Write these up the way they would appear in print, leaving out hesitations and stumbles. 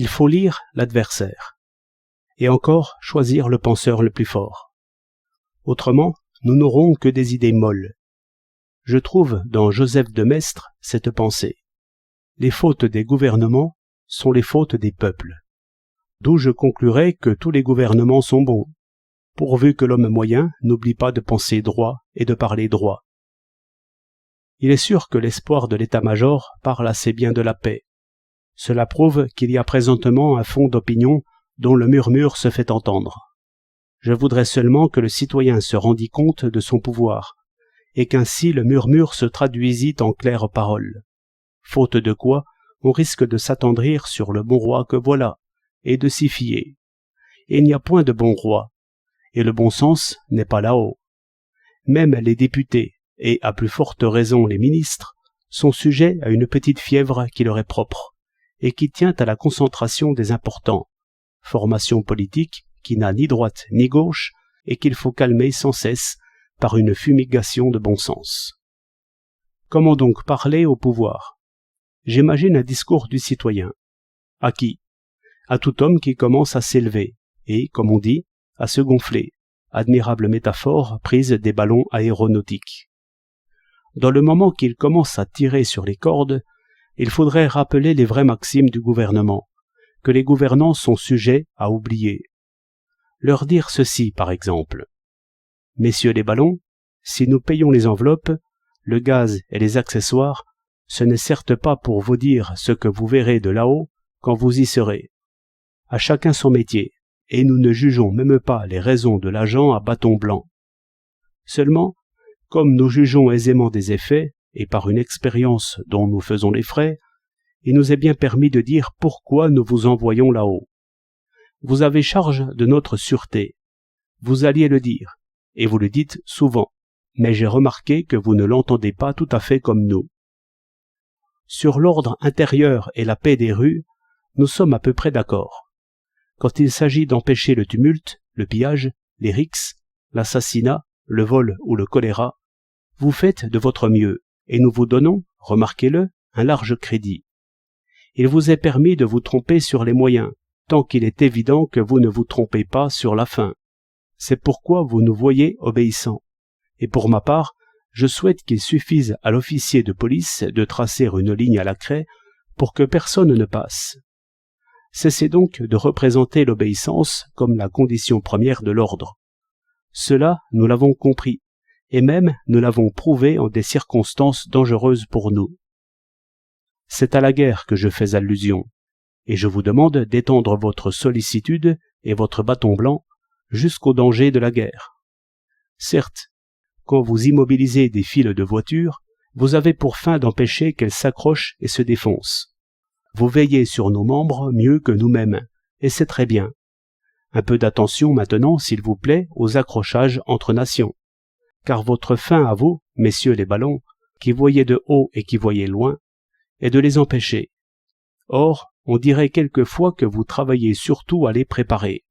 Il faut lire l'adversaire. Et encore choisir le penseur le plus fort. Autrement, nous n'aurons que des idées molles. Je trouve dans Joseph de Maistre cette pensée. Les fautes des gouvernements sont les fautes des peuples. D'où je conclurai que tous les gouvernements sont bons, pourvu que l'homme moyen n'oublie pas de penser droit et de parler droit. Il est sûr que l'espoir de l'état-major parle assez bien de la paix. Cela prouve qu'il y a présentement un fond d'opinion dont le murmure se fait entendre. Je voudrais seulement que le citoyen se rendît compte de son pouvoir, et qu'ainsi le murmure se traduisit en claires paroles. Faute de quoi, on risque de s'attendrir sur le bon roi que voilà, et de s'y fier. Et il n'y a point de bon roi, et le bon sens n'est pas là-haut. Même les députés, et à plus forte raison les ministres, sont sujets à une petite fièvre qui leur est propre, et qui tient à la concentration des importants, formation politique qui n'a ni droite ni gauche, et qu'il faut calmer sans cesse par une fumigation de bon sens. Comment donc parler au pouvoir? J'imagine un discours du citoyen. À qui? À tout homme qui commence à s'élever, et, comme on dit, à se gonfler, admirable métaphore prise des ballons aéronautiques. Dans le moment qu'il commence à tirer sur les cordes, il faudrait rappeler les vraies maximes du gouvernement, que les gouvernants sont sujets à oublier. Leur dire ceci, par exemple. Messieurs les ballons, si nous payons les enveloppes, le gaz et les accessoires, ce n'est certes pas pour vous dire ce que vous verrez de là-haut quand vous y serez. À chacun son métier, et nous ne jugeons même pas les raisons de l'agent à bâton blanc. Seulement, comme nous jugeons aisément des effets, et par une expérience dont nous faisons les frais, il nous est bien permis de dire pourquoi nous vous envoyons là-haut. Vous avez charge de notre sûreté. Vous alliez le dire, et vous le dites souvent, mais j'ai remarqué que vous ne l'entendez pas tout à fait comme nous. Sur l'ordre intérieur et la paix des rues, nous sommes à peu près d'accord. Quand il s'agit d'empêcher le tumulte, le pillage, les rixes, l'assassinat, le vol ou le choléra, vous faites de votre mieux, et nous vous donnons, remarquez-le, un large crédit. Il vous est permis de vous tromper sur les moyens, tant qu'il est évident que vous ne vous trompez pas sur la fin. C'est pourquoi vous nous voyez obéissants. Et pour ma part, je souhaite qu'il suffise à l'officier de police de tracer une ligne à la craie pour que personne ne passe. Cessez donc de représenter l'obéissance comme la condition première de l'ordre. Cela, nous l'avons compris, et même nous l'avons prouvé en des circonstances dangereuses pour nous. C'est à la guerre que je fais allusion, et je vous demande d'étendre votre sollicitude et votre bâton blanc jusqu'au danger de la guerre. Certes, quand vous immobilisez des files de voitures, vous avez pour fin d'empêcher qu'elles s'accrochent et se défoncent. Vous veillez sur nos membres mieux que nous-mêmes, et c'est très bien. Un peu d'attention maintenant, s'il vous plaît, aux accrochages entre nations. Car votre fin à vous, messieurs les ballons, qui voyez de haut et qui voyez loin, est de les empêcher. Or, on dirait quelquefois que vous travaillez surtout à les préparer.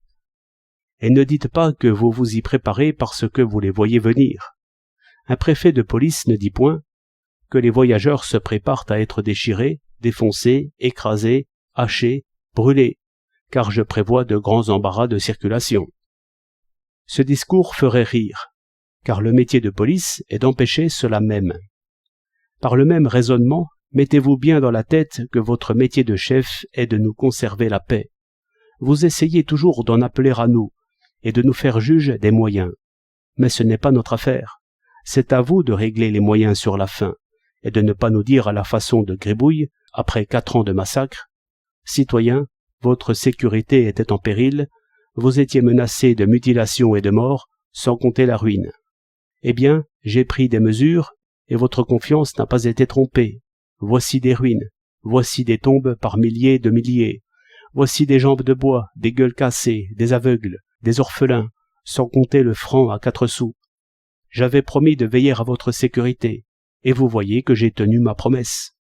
Et ne dites pas que vous vous y préparez parce que vous les voyez venir. Un préfet de police ne dit point que les voyageurs se préparent à être déchirés, défoncés, écrasés, hachés, brûlés, car je prévois de grands embarras de circulation. Ce discours ferait rire, car le métier de police est d'empêcher cela même. Par le même raisonnement, mettez-vous bien dans la tête que votre métier de chef est de nous conserver la paix. Vous essayez toujours d'en appeler à nous, et de nous faire juges des moyens. Mais ce n'est pas notre affaire. C'est à vous de régler les moyens sur la fin, et de ne pas nous dire à la façon de Gribouille, après 4 ans de massacre, « Citoyens, votre sécurité était en péril, vous étiez menacés de mutilation et de mort, sans compter la ruine. Eh bien, j'ai pris des mesures, et votre confiance n'a pas été trompée. Voici des ruines, voici des tombes par milliers de milliers, voici des jambes de bois, des gueules cassées, des aveugles, des orphelins, sans compter le franc à 4 sous. J'avais promis de veiller à votre sécurité, et vous voyez que j'ai tenu ma promesse.